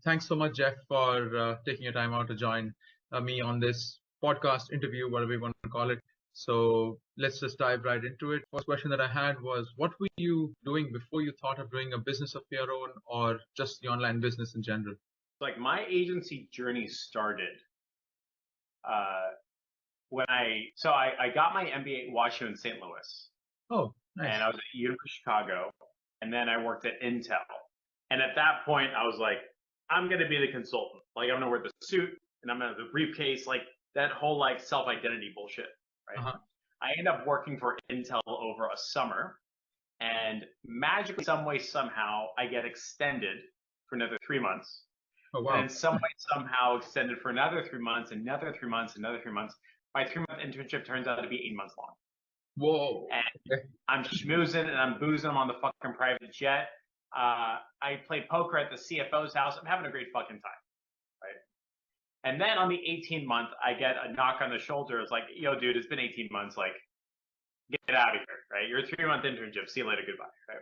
Thanks so much, Jeff, for taking your time out to join me on this podcast interview, whatever we want to call it. So let's just dive right into it. First question that I had was, what were you doing before you thought of doing a business of your own or just the online business in general? Like my agency journey started when I got my MBA at WashU in St. Louis. Oh, nice. And I was at University of Chicago, and then I worked at Intel. And at that point, I was like, I'm gonna be the consultant. Like I'm gonna wear the suit and I'm gonna have the briefcase, like that whole like self-identity bullshit, right? I ended up working for Intel over a summer, and magically, some way, somehow, I get extended for another 3 months. Oh, wow. And some way, somehow, extended for another 3 months, another 3 months, another 3 months. My 3-month internship turns out to be 8 months long. Whoa. And I'm schmoozing and I'm boozing. I'm on the fucking private jet. I play poker at the CFO's house. I'm having a great fucking time, right? And then on the 18th month, I get a knock on the shoulder. It's like, yo, dude, it's been 18 months. Like, get out of here, right? You're a 3-month internship. See you later. Goodbye, right?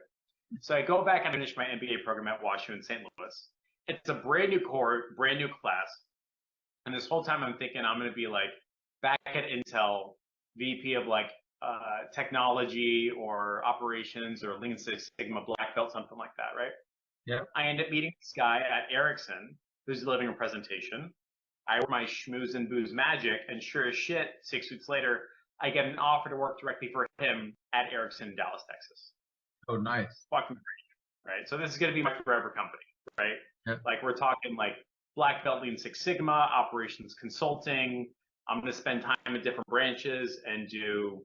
So I go back and finish my MBA program at WashU in St. Louis. It's a brand new cohort, brand new class. And this whole time I'm thinking I'm going to be like back at Intel, VP of like technology or operations or Lean Six Sigma black belt, something like that, right? Yeah. I end up meeting this guy at Ericsson who's delivering a presentation. I wear my schmooze and booze magic, and sure as shit, 6 weeks later, I get an offer to work directly for him at Ericsson in Dallas, Texas. Oh, nice. Fucking great, right? So this is going to be my forever company, right? Yeah. Like we're talking like black belt Lean Six Sigma, operations consulting. I'm going to spend time in different branches and do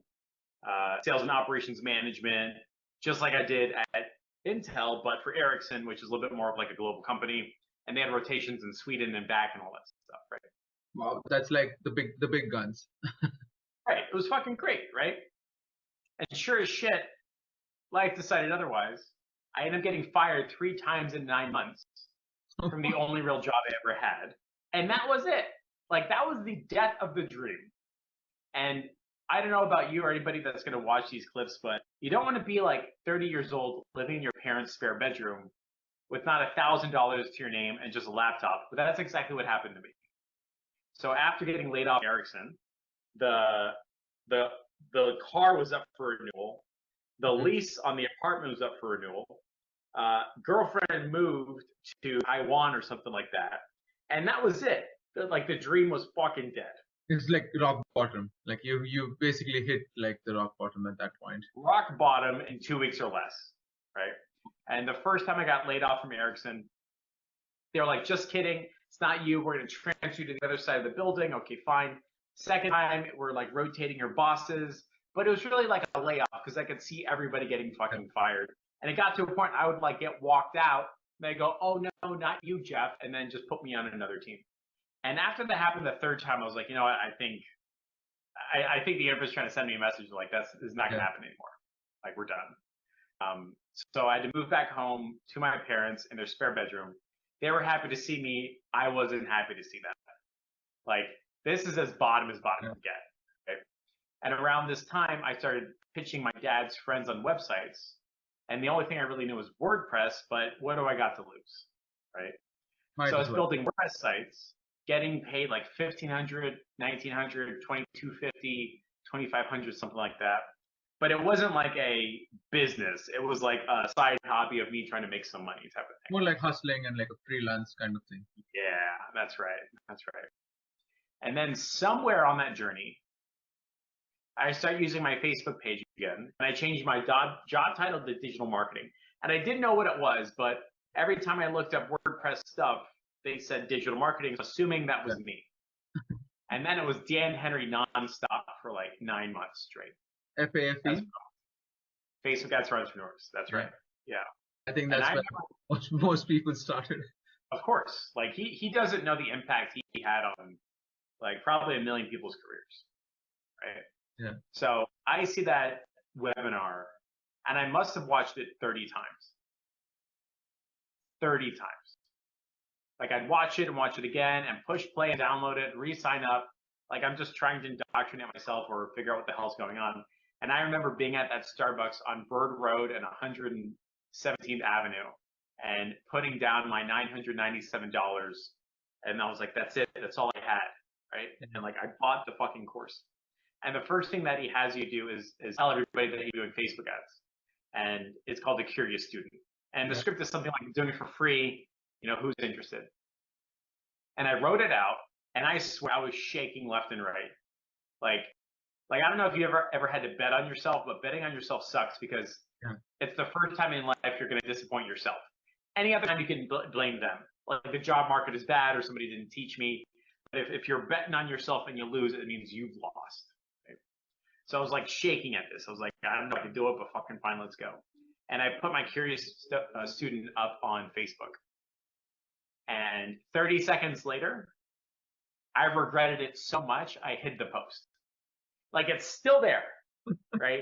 sales and operations management, just like I did at Intel, but for Ericsson, which is a little bit more of like a global company. And they had rotations in Sweden and back and all that stuff, right? Wow, that's like the big guns. Right. It was fucking great, right? And sure as shit, life decided otherwise. I ended up getting fired 3 times in 9 months from the only real job I ever had. And that was it. Like that was the death of the dream. And I don't know about you or anybody that's going to watch these clips, but you don't want to be like 30 years old living in your parents' spare bedroom with not $1,000 to your name and just a laptop. But that's exactly what happened to me. So after getting laid off Ericsson, the car was up for renewal. The lease on the apartment was up for renewal. Girlfriend moved to Taiwan or something like that. And that was it. Like the dream was fucking dead. It's like rock bottom. Like you basically hit like the rock bottom at that point. Rock bottom in 2 weeks or less, right? And the first time I got laid off from Ericsson, they were like, just kidding. It's not you. We're going to transfer you to the other side of the building. Okay, fine. Second time, we're like rotating your bosses. But it was really like a layoff because I could see everybody getting fucking fired. And it got to a point I would like get walked out. And they go, oh, no, not you, Jeff. And then just put me on another team. And after that happened the third time, I was like, you know what? I think the universe is trying to send me a message like this is not going to happen anymore. Like we're done. So I had to move back home to my parents in their spare bedroom. They were happy to see me. I wasn't happy to see them. Like this is as bottom can get. Right? And around this time, I started pitching my dad's friends on websites. And the only thing I really knew was WordPress, but what do I got to lose, right? So I was building WordPress sites, getting paid like $1,500, $1,900, $2,250, $2,500, something like that. But it wasn't like a business. It was like a side hobby of me trying to make some money type of thing. More like hustling and like a freelance kind of thing. Yeah, that's right. That's right. And then somewhere on that journey, I started using my Facebook page again, and I changed my job title to digital marketing. And I didn't know what it was, but every time I looked up WordPress stuff, they said digital marketing, assuming that was me. And then it was Dan Henry nonstop for like 9 months straight. FAFE? Facebook Ads for Entrepreneurs. That's right. Yeah. I think that's where most people started. Of course. Like he doesn't know the impact he had on like probably 1 million people's careers. Right? Yeah. So I see that webinar and I must have watched it 30 times. 30 times. Like I'd watch it and watch it again and push play and download it, re-sign up. Like I'm just trying to indoctrinate myself or figure out what the hell's going on. And I remember being at that Starbucks on Bird Road and 117th Avenue and putting down my $997. And I was like, that's it. That's all I had. Right. And like, I bought the fucking course. And the first thing that he has you do is tell everybody that you're doing Facebook ads. And it's called the Curious Student. And the script is something like, I'm doing it for free. You know, who's interested? And I wrote it out, and I swear I was shaking left and right. Like I don't know if you ever had to bet on yourself, but betting on yourself sucks because it's the first time in life you're going to disappoint yourself. Any other time you can blame them. Like the job market is bad or somebody didn't teach me. But if you're betting on yourself and you lose, it means you've lost. Right? So I was like shaking at this. I was like, I don't know if I can do it, but fucking fine, let's go. And I put my Curious Student up on Facebook. And 30 seconds later, I regretted it so much, I hid the post. Like, it's still there, right?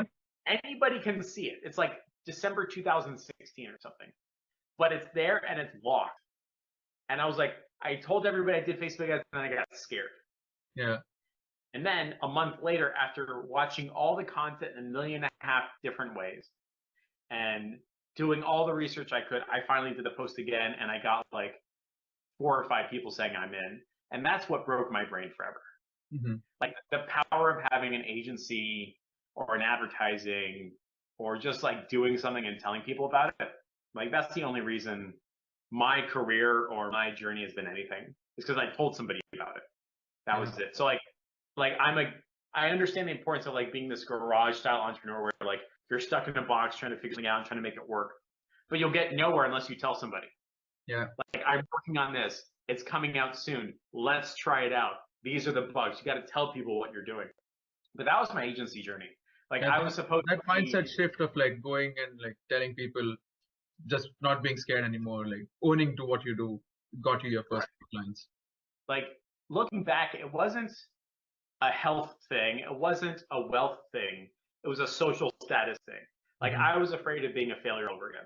Anybody can see it. It's like December 2016 or something. But it's there and it's locked. And I was like, I told everybody I did Facebook ads and then I got scared. Yeah. And then a month later, after watching all the content in 1.5 million different ways and doing all the research I could, I finally did the post again and I got like 4 or 5 people saying I'm in. And that's what broke my brain forever. Mm-hmm. Like the power of having an agency or an advertising or just like doing something and telling people about it. Like that's the only reason my career or my journey has been anything. It's because I told somebody about it. That was it. So I understand the importance of like being this garage style entrepreneur where like you're stuck in a box trying to figure something out and trying to make it work. But you'll get nowhere unless you tell somebody. Yeah. Like I'm working on this. It's coming out soon. Let's try it out. These are the bugs. You got to tell people what you're doing. But that was my agency journey. Like I was supposed that mindset shift of like going and like telling people, just not being scared anymore, like owning to what you do, got you your first clients. Like looking back, it wasn't a health thing. It wasn't a wealth thing. It was a social status thing. Like I was afraid of being a failure over again.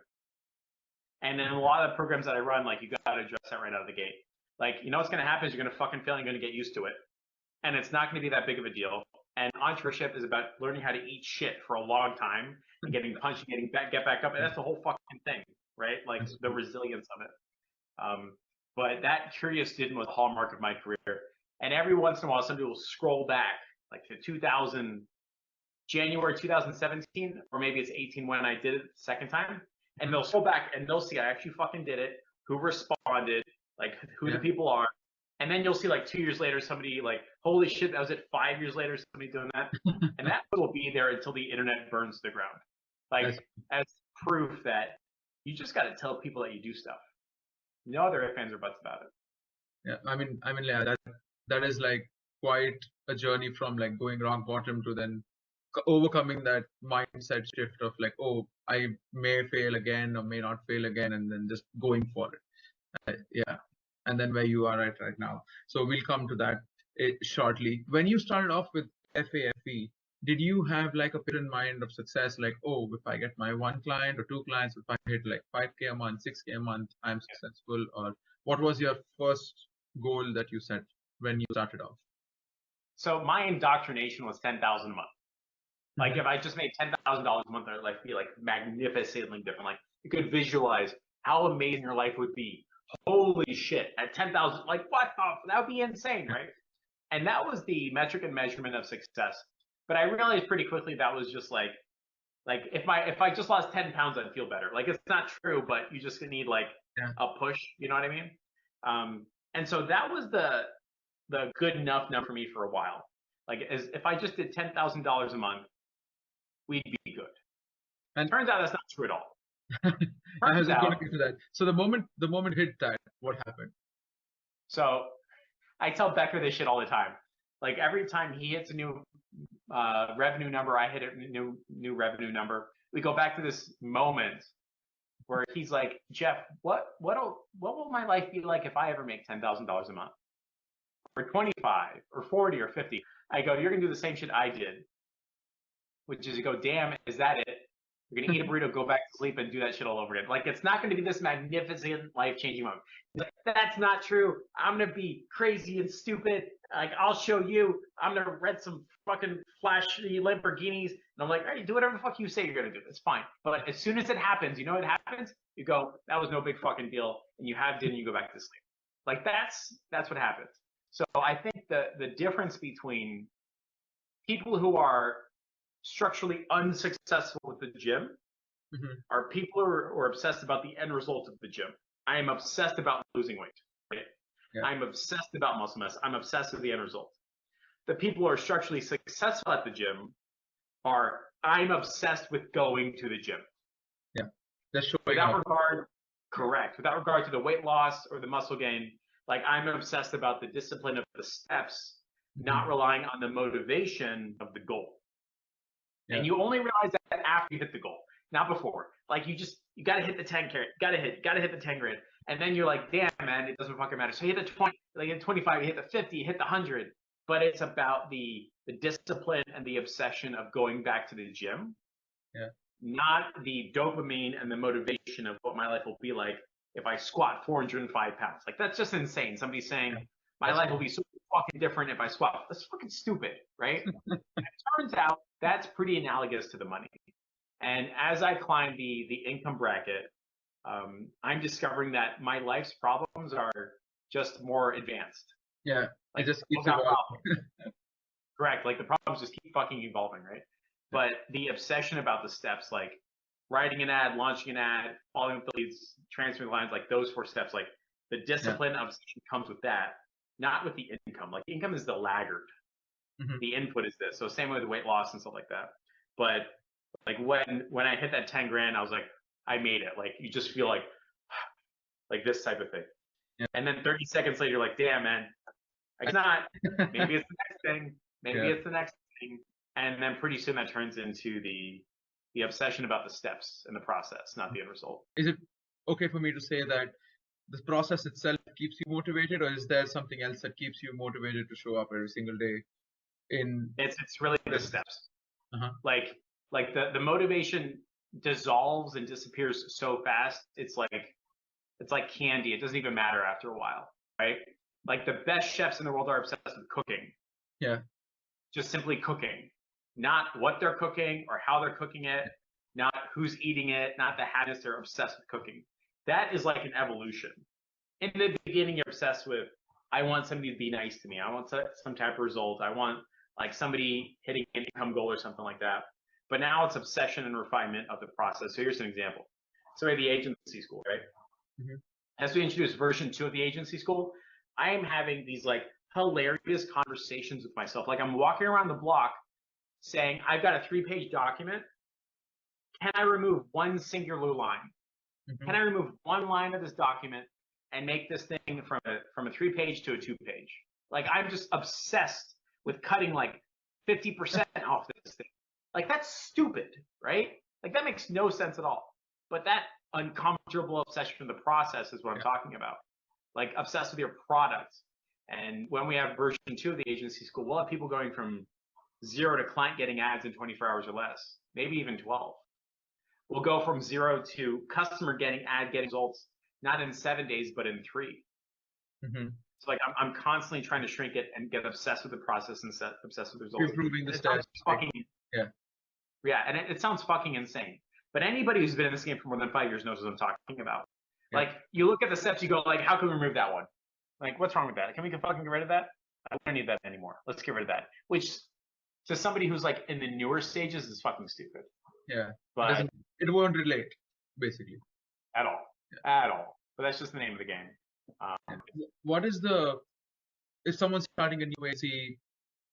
And then a lot of the programs that I run, like you got to address that right out of the gate. Like, you know what's going to happen is you're going to fucking fail and you're going to get used to it. And it's not going to be that big of a deal. And entrepreneurship is about learning how to eat shit for a long time and getting punched and get back up. And that's the whole fucking thing, right? Like the resilience of it. But that Curious Student was the hallmark of my career. And every once in a while, somebody will scroll back like to January 2017, or maybe it's 18 when I did it the second time. And they'll scroll back and they'll see I actually fucking did it, who responded, like who the people are. And then you'll see like 2 years later, somebody like, holy shit, that was it. 5 years later, somebody doing that. And that will be there until the internet burns to the ground. Like as proof that you just got to tell people that you do stuff. No other ifs, ands, or buts about it. Yeah, I mean, yeah, that is like quite a journey from like going rock bottom to then overcoming that mindset shift of like, oh, I may fail again or may not fail again, and then just going for it. Yeah. And then where you are at right now. So we'll come to that shortly. When you started off with FAFE, did you have like a picture in mind of success? Like, oh, if I get my 1 client or 2 clients, if I hit like 5K a month, 6K a month, I'm successful? Or what was your first goal that you set when you started off? So my indoctrination was 10,000 a month. Like if I just made $10,000 a month, I'd like be like magnificently different. Like you could visualize how amazing your life would be. Holy shit, at 10,000, like what the, that would be insane, right? And that was the metric and measurement of success. But I realized pretty quickly that was just like if I just lost 10 pounds, I'd feel better. Like it's not true, but you just need like a push, you know what I mean? And so that was the good enough number for me for a while. Like as if I just did $10,000 a month, we'd be good. And turns out that's not true at all. I was going to get to that. So the moment hit that, what happened? So I tell Becker this shit all the time. Like every time he hits a new revenue number, I hit a new revenue number. We go back to this moment where he's like, Jeff, what will my life be like if I ever make $10,000 a month, or 25, or 40, or 50? I go, you're gonna do the same shit I did, which is you go, damn, is that it? You're gonna eat a burrito, go back to sleep, and do that shit all over again. Like it's not gonna be this magnificent, life-changing moment. Like, that's not true. I'm gonna be crazy and stupid. Like I'll show you. I'm gonna rent some fucking flashy Lamborghinis. And I'm like, all right, do whatever the fuck you say you're gonna do. It's fine. But as soon as it happens, you know what happens? You go, that was no big fucking deal, and you have dinner, and you go back to sleep. Like that's what happens. So I think the difference between people who are structurally unsuccessful with the gym are people who are obsessed about the end result of the gym. I am obsessed about losing weight. Right? Yeah. I'm obsessed about muscle mass. I'm obsessed with the end result. The people who are structurally successful at the gym are, I'm obsessed with going to the gym. Yeah. That's showing Without up. regard, correct. Without regard to the weight loss or the muscle gain, like I'm obsessed about the discipline of the steps, not relying on the motivation of the goal. Yeah. And you only realize that after you hit the goal, not before. Like you got to hit the 10 carat, got to hit the 10 grand. And then you're like, damn, man, it doesn't fucking matter. So you hit the 20, like you hit 25, you hit the 50, you hit the 100. But it's about the discipline and the obsession of going back to the gym. Yeah. Not the dopamine and the motivation of what my life will be like if I squat 405 pounds. Like that's just insane. Somebody saying my life will be so fucking different if I squat. That's fucking stupid, right? It turns out that's pretty analogous to the money. And as I climb the income bracket, I'm discovering that my life's problems are just more advanced. Yeah, like it just keeps Correct. Like the problems just keep fucking evolving, right? But the obsession about the steps, like writing an ad, launching an ad, following up the leads, transferring lines, like those 4 steps, like the discipline obsession comes with that, not with the income. Like income is the laggard. The input is this. So same with weight loss and stuff like that. But like when I hit that 10 grand, I was like, I made it. Like you just feel like this type of thing. Yeah. And then 30 seconds later, you're like, damn, man, it's not. Maybe it's the next thing. Maybe it's the next thing. And then pretty soon that turns into the obsession about the steps and the process, not the end result. Is it okay for me to say that the process itself keeps you motivated, or is there something else that keeps you motivated to show up every single day? It's really the steps. Like the motivation dissolves and disappears so fast. It's like candy. It doesn't even matter after a while, right? Like the best chefs in the world are obsessed with cooking. Yeah. Just simply cooking, not what they're cooking or how they're cooking it, not who's eating it, not the happiness. They're obsessed with cooking. That is like an evolution. In the beginning, you're obsessed with, I want somebody to be nice to me. I want some type of result. I want like somebody hitting an income goal or something like that. But now it's obsession and refinement of the process. So here's an example. So we have the agency school, right? As we introduce version 2 of the agency school, I am having these like hilarious conversations with myself. Like I'm walking around the block saying, I've got a 3-page document. Can I remove one singular line? Can I remove one line of this document and make this thing from a 3-page to a 2-page? Like I'm just obsessed with cutting like 50% off this thing. Like that's stupid, right? Like that makes no sense at all. But that uncomfortable obsession with the process is what I'm talking about. Like obsessed with your product. And when we have version 2 of the agency school, we'll have people going from 0 to client getting ads in 24 hours or less, maybe even 12. We'll go from 0 to customer getting results, not in 7 days, but in 3. So like I'm constantly trying to shrink it and get obsessed with the process and obsessed with the results. Improving the steps. Yeah, and it sounds fucking insane. But anybody who's been in this game for more than 5 years knows what I'm talking about. Like you look at the steps, you go like, how can we remove that one? Like, what's wrong with that? Can we fucking get rid of that? I don't need that anymore. Let's get rid of that. Which to somebody who's like in the newer stages is fucking stupid. Yeah. But it won't relate, basically. At all. At all. But that's just the name of the game. What is if someone's starting a new agency,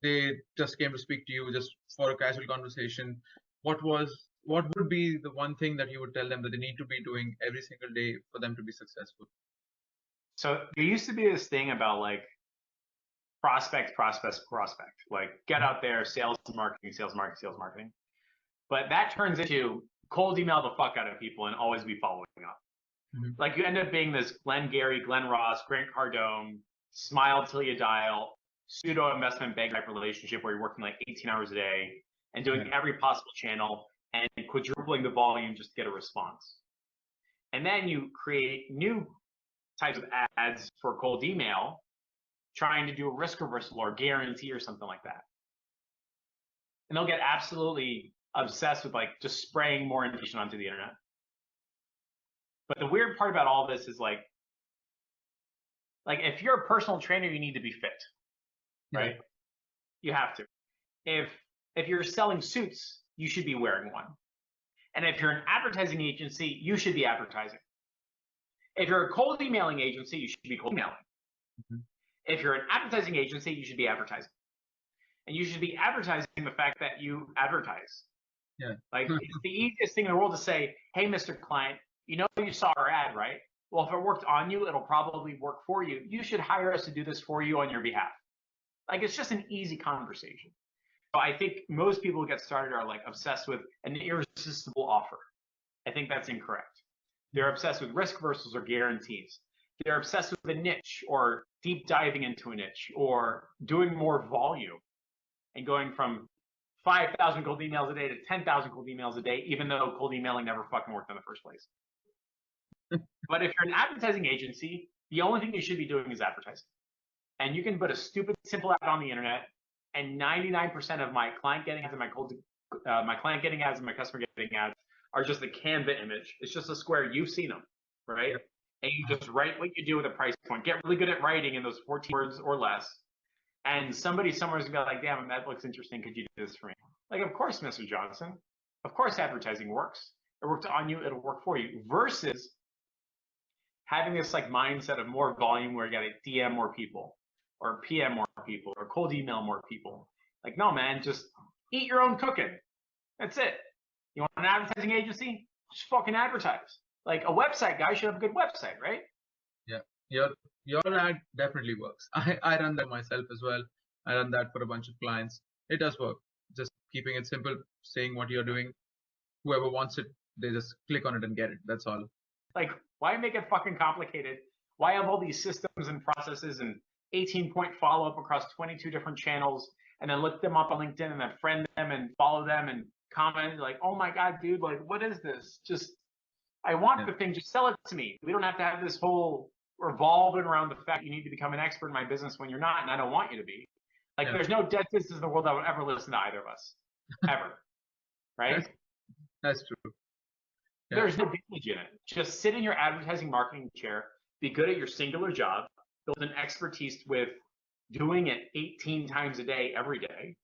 they just came to speak to you just for a casual conversation, what would be the one thing that you would tell them that they need to be doing every single day for them to be successful? So there used to be this thing about like prospect. Like get out there, sales marketing. But that turns into cold email the fuck out of people and always be following up. Like you end up being this Glenn Gary, Glenn Ross, Grant Cardone, smile till you dial, pseudo investment bank type relationship where you're working like 18 hours a day and doing every possible channel and quadrupling the volume just to get a response. And then you create new types of ads for cold email, trying to do a risk reversal or guarantee or something like that. And they'll get absolutely obsessed with like just spraying more information onto the internet. But the weird part about all this is like if you're a personal trainer, you need to be fit, right? Yeah. You have to. If you're selling suits, you should be wearing one. And if you're an advertising agency, you should be advertising. If you're a cold emailing agency, you should be cold emailing. Mm-hmm. If you're an advertising agency, you should be advertising. And you should be advertising the fact that you advertise. Yeah. Like it's the easiest thing in the world to say, hey, Mr. Client, you know you saw our ad, right? Well, if it worked on you, it'll probably work for you. You should hire us to do this for you on your behalf. Like it's just an easy conversation. So I think most people who get started are like obsessed with an irresistible offer. I think that's incorrect. They're obsessed with risk reversals or guarantees. They're obsessed with a niche or deep diving into a niche or doing more volume and going from 5,000 cold emails a day to 10,000 cold emails a day, even though cold emailing never fucking worked in the first place. But if you're an advertising agency, the only thing you should be doing is advertising. And you can put a stupid, simple ad on the internet, and 99% of my client getting ads and my client getting ads and my customer getting ads are just a Canva image. It's just a square. You've seen them, right? Yep. And you just write what you do with a price point. Get really good at writing in those 14 words or less. And somebody somewhere is going to be like, damn, that looks interesting. Could you do this for me? Like, of course, Mr. Johnson. Of course advertising works. It worked on you. It'll work for you. Versus having this like mindset of more volume where you got to DM more people or PM more people or cold email more people. Like, no, man, just eat your own cooking. That's it. You want an advertising agency? Just fucking advertise. Like a website guy should have a good website, right? Yeah. Your ad definitely works. I run that myself as well. I run that for a bunch of clients. It does work. Just keeping it simple, saying what you're doing. Whoever wants it, they just click on it and get it. That's all. Like, why make it fucking complicated? Why have all these systems and processes and 18-point follow-up across 22 different channels and then look them up on LinkedIn and then friend them and follow them and comment like, oh my God, dude, like, what is this? Just, I want the thing, just sell it to me. We don't have to have this whole revolving around the fact you need to become an expert in my business when you're not, and I don't want you to be. Like, there's no dentist in the world that would ever listen to either of us, ever, right? That's true. Yeah. There's no advantage in it. Just sit in your advertising marketing chair, be good at your singular job, build an expertise with doing it 18 times a day, every day.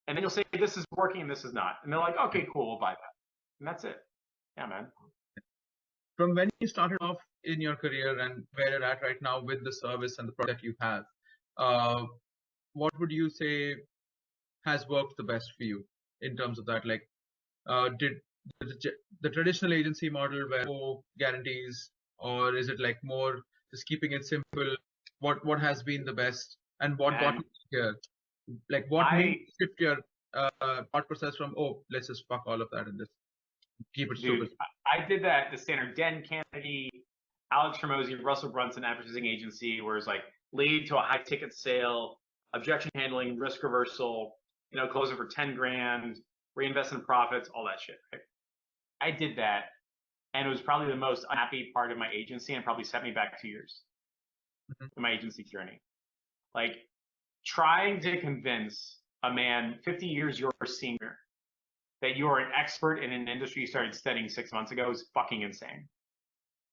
And then you'll say, this is working and this is not. And they're like, okay, cool, we'll buy that. And that's it. Yeah, man. From when you started off in your career and where you're at right now with the service and the product you have, what would you say has worked the best for you in terms of that? Like, did the traditional agency model where no guarantees, or is it like more just keeping it simple? What has been the best, and what got you here? Like, what made you shift your thought process from, oh, let's just fuck all of that and just keep it stupid? I did that. The standard Den Kennedy, Alex Hormozy, Russell Brunson advertising agency, where it's like lead to a high ticket sale, objection handling, risk reversal, closing for 10 grand, reinvest in profits, all that shit. Right? I did that, and it was probably the most unhappy part of my agency, and probably set me back 2 years in my agency journey. Like, trying to convince a man 50 years your senior that you are an expert in an industry you started studying 6 months ago is fucking insane.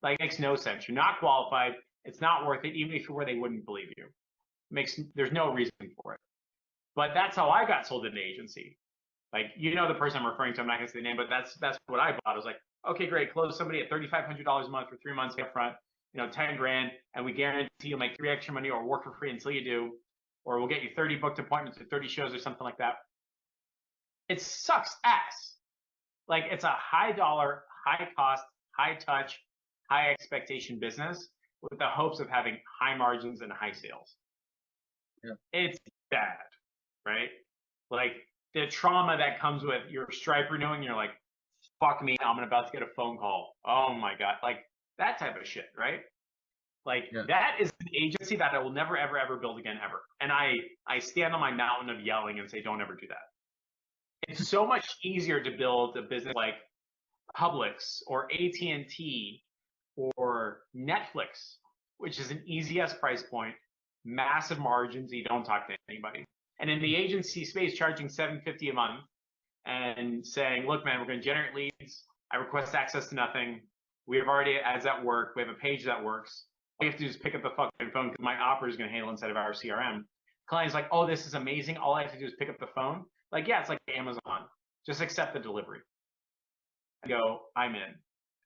Like, it makes no sense. You're not qualified. It's not worth it. Even if you were, they wouldn't believe you. There's no reason for it. But that's how I got sold into agency. Like, the person I'm referring to, I'm not going to say the name, but that's what I bought. I was like, okay, great. Close somebody at $3,500 a month for 3 months up front, 10 grand, and we guarantee you'll make 3 extra money or work for free until you do, or we'll get you 30 booked appointments or 30 shows or something like that. It sucks ass. Like, it's a high dollar, high cost, high touch, high expectation business with the hopes of having high margins and high sales. Yeah. It's bad, right? Like, the trauma that comes with your Stripe renewing, you're like, fuck me, I'm about to get a phone call. Oh my God. Like, that type of shit, right? Like, that is an agency that I will never, ever, ever build again, ever. And I stand on my mountain of yelling and say, don't ever do that. It's so much easier to build a business like Publix or AT&T or Netflix, which is an easy as price point, massive margins, you don't talk to anybody. And in the agency space, charging $750 a month and saying, look, man, we're going to generate leads. I request access to nothing. We have already ads that work. We have a page that works. All you have to do is pick up the fucking phone because my operator is going to handle inside of our CRM. Client's like, oh, this is amazing. All I have to do is pick up the phone. Like, yeah, it's like Amazon. Just accept the delivery. I go, I'm in.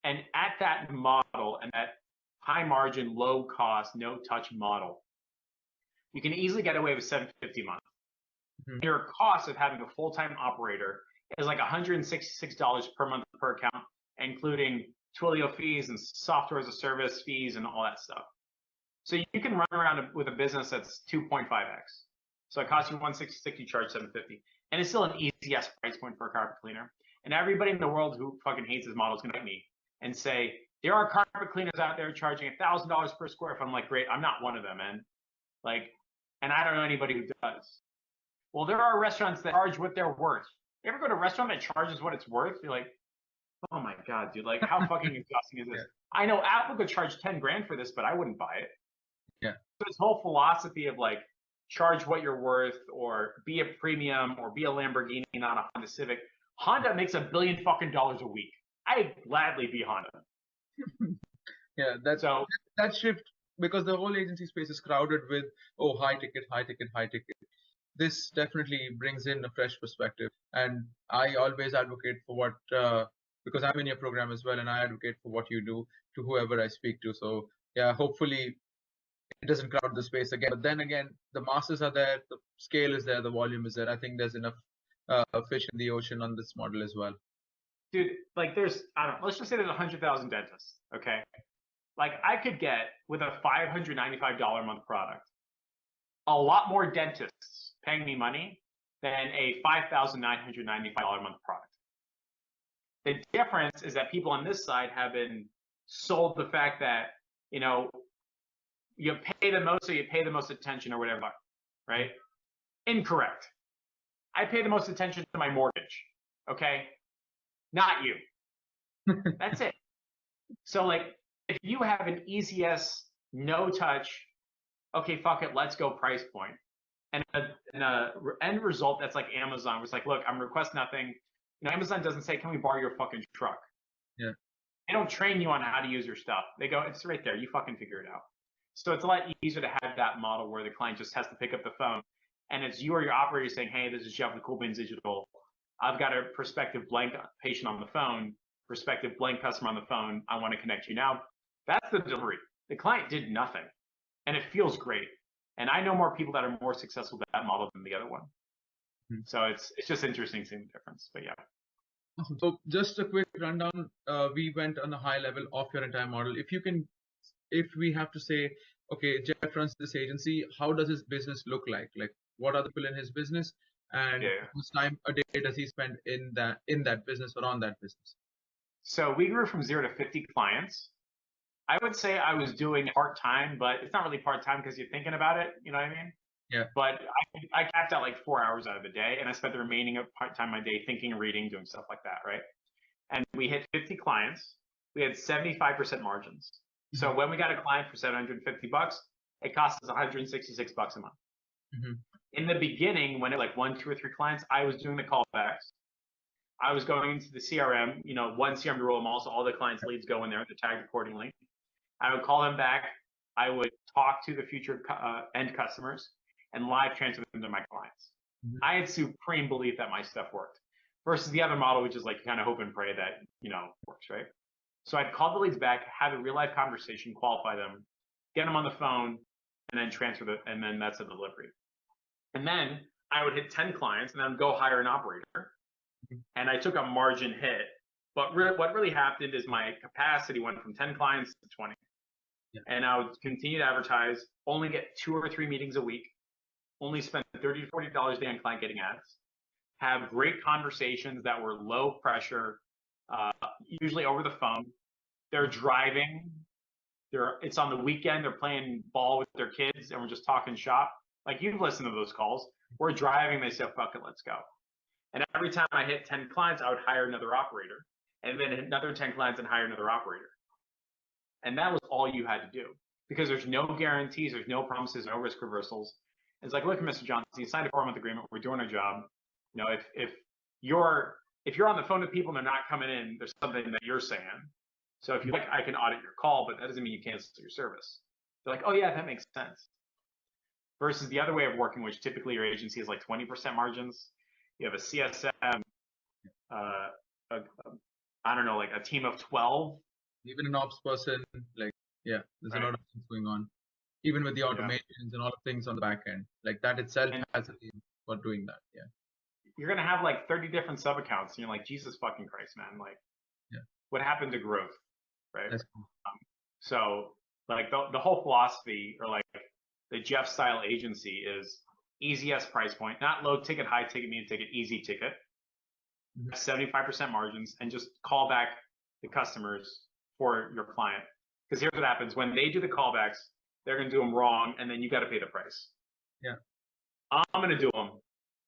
And at that model and that high margin, low cost, no touch model, you can easily get away with $750 a month. Mm-hmm. Your cost of having a full-time operator is like $166 per month per account, including Twilio fees and software as a service fees and all that stuff. So you can run around with a business that's 2.5x. So it costs you $166, you charge $750. And it's still an easy ass price point for a carpet cleaner. And everybody in the world who fucking hates this model is going to hit me and say, there are carpet cleaners out there charging $1,000 per square foot. I'm like, great, I'm not one of them, man. Like, and I don't know anybody who does. Well, there are restaurants that charge what they're worth. You ever go to a restaurant that charges what it's worth? You're like, oh my God, dude, like how fucking exhausting is this? Yeah. I know Apple could charge 10 grand for this, but I wouldn't buy it. Yeah. So this whole philosophy of like, charge what you're worth or be a premium or be a Lamborghini, not a Honda Civic. Honda makes $1 billion fucking a week. I'd gladly be Honda. Yeah, that shift, because the whole agency space is crowded with, oh, high ticket. This definitely brings in a fresh perspective. And I always advocate for what, because I'm in your program as well, and I advocate for what you do to whoever I speak to. So yeah, hopefully it doesn't crowd the space again. But then again, the masses are there, the scale is there, the volume is there. I think there's enough fish in the ocean on this model as well. Dude, like there's, I don't know, let's just say there's 100,000 dentists, okay? Like I could get with a $595 a month product, a lot more dentists paying me money than a $5,995 a month product. The difference is that people on this side have been sold the fact that, you know, you pay the most, so you pay the most attention or whatever, right? Incorrect. I pay the most attention to my mortgage, okay? Not you. That's it. So like, if you have an ECS, no touch, okay, fuck it, let's go price point. And a end result that's like Amazon was like, look, I'm request nothing. You know, Amazon doesn't say, can we borrow your fucking truck? Yeah. They don't train you on how to use your stuff. They go, it's right there. You fucking figure it out. So it's a lot easier to have that model where the client just has to pick up the phone and it's you or your operator saying, hey, this is Jeff with Cool Beans Digital. I've got a prospective blank patient on the phone, prospective blank customer on the phone. I want to connect you now. That's the delivery. The client did nothing and it feels great. And I know more people that are more successful with that model than the other one. Mm-hmm. So it's just interesting seeing the difference, but yeah. So just a quick rundown. We went on a high level of your entire model. If we have to say, okay, Jeff runs this agency, how does his business look like? Like, what are the people in his business, and how much time a day does he spend in that business or on that business? So we grew from 0 to 50 clients. I would say I was doing part-time, but it's not really part-time because you're thinking about it. You know what I mean? Yeah. But I capped out like 4 hours out of the day, and I spent the remaining part-time of my day thinking, reading, doing stuff like that, right? And we hit 50 clients. We had 75% margins. So when we got a client for $750, it cost us $166 a month. Mm-hmm. In the beginning, when it was like 1, 2, or 3 clients, I was doing the callbacks. I was going into the CRM, you know, one CRM to roll them all, so all the clients' leads go in there, they're tagged accordingly. I would call them back. I would talk to the future end customers and live transfer them to my clients. Mm-hmm. I had supreme belief that my stuff worked versus the other model, which is like kind of hope and pray that, you know, works, right? So I'd call the leads back, have a real life conversation, qualify them, get them on the phone, and then transfer them, and then that's a delivery. And then I would hit 10 clients and then go hire an operator. And I took a margin hit. But what really happened is my capacity went from 10 clients to 20. Yeah. And I would continue to advertise, only get 2 or 3 meetings a week, only spend $30 to $40 a day on client getting ads, have great conversations that were low pressure, usually over the phone. They're driving. It's on the weekend. They're playing ball with their kids, and we're just talking shop. Like you've listened to those calls. We're driving. They say, "Fuck it, let's go." And every time I hit 10 clients, I would hire another operator, and then hit another 10 clients and hire another operator. And that was all you had to do because there's no guarantees, there's no promises, no risk reversals. It's like, look, Mr. Johnson, you signed a 4-month agreement. We're doing our job. You know, if if you're on the phone with people and they're not coming in, there's something that you're saying. So if you like, I can audit your call, but that doesn't mean you cancel your service. They're like, oh yeah, that makes sense. Versus the other way of working, which typically your agency is like 20% margins. You have a CSM, I don't know, like a team of 12. Even an ops person, like, yeah, there's a lot of things going on. Even with the automations and all of things on the back end, like that itself has a team for doing that. Yeah. You're going to have like 30 different sub accounts and you're like, Jesus fucking Christ, man. Like, what happened to growth? Right. That's cool. So like the whole philosophy, or like the Jeff style agency, is easiest price point, not low ticket, high ticket, medium ticket, easy ticket, 75% margins, and just call back the customers for your client. Because here's what happens when they do the callbacks, they're going to do them wrong, and then you got to pay the price. Yeah. I'm going to do them.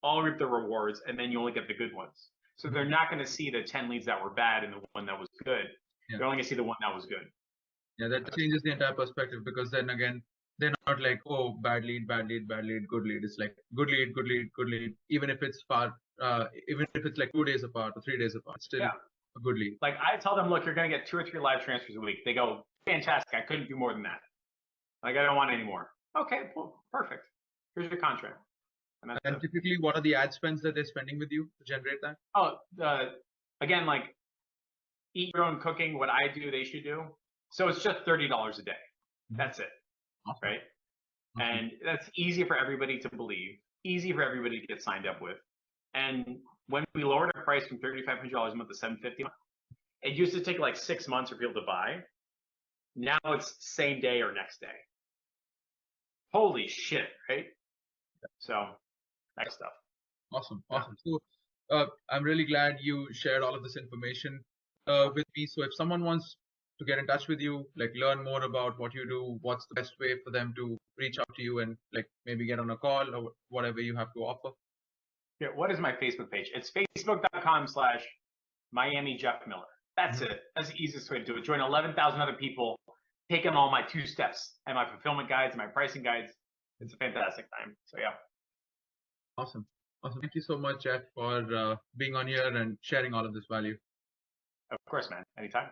I'll reap the rewards, and then you only get the good ones. So they're not going to see the 10 leads that were bad and the one that was good. They're only going to see the one that was good. Yeah, that changes the entire perspective, because then again, they're not like, oh, bad lead, bad lead, bad lead, good lead. It's like good lead, good lead, good lead. Even if it's even if it's like 2 days apart or 3 days apart, still a good lead. Like I tell them, look, you're going to get 2 or 3 live transfers a week. They go, fantastic. I couldn't do more than that. Like, I don't want any more. Okay, well, perfect. Here's your contract. And typically, what are the ad spends that they're spending with you to generate that? Oh, again, like eat your own cooking. What I do, they should do. So it's just $30 a day. That's it. Awesome. Right. And that's easy for everybody to believe, easy for everybody to get signed up with. And when we lowered our price from $3,500 a month to $750 a month, it used to take like 6 months for people to buy. Now it's same day or next day. Holy shit, right? So that stuff. Awesome. So I'm really glad you shared all of this information with me. So if someone wants to get in touch with you, like learn more about what you do, what's the best way for them to reach out to you and like maybe get on a call or whatever you have to offer? Yeah, what is my Facebook page? It's facebook.com/Miami Jeff Miller. That's it. That's the easiest way to do it. Join 11,000 other people, taking all my 2 steps and my fulfillment guides and my pricing guides. It's a fantastic time. So yeah. Awesome. Thank you so much, Jeff, for being on here and sharing all of this value. Of course, man. Anytime.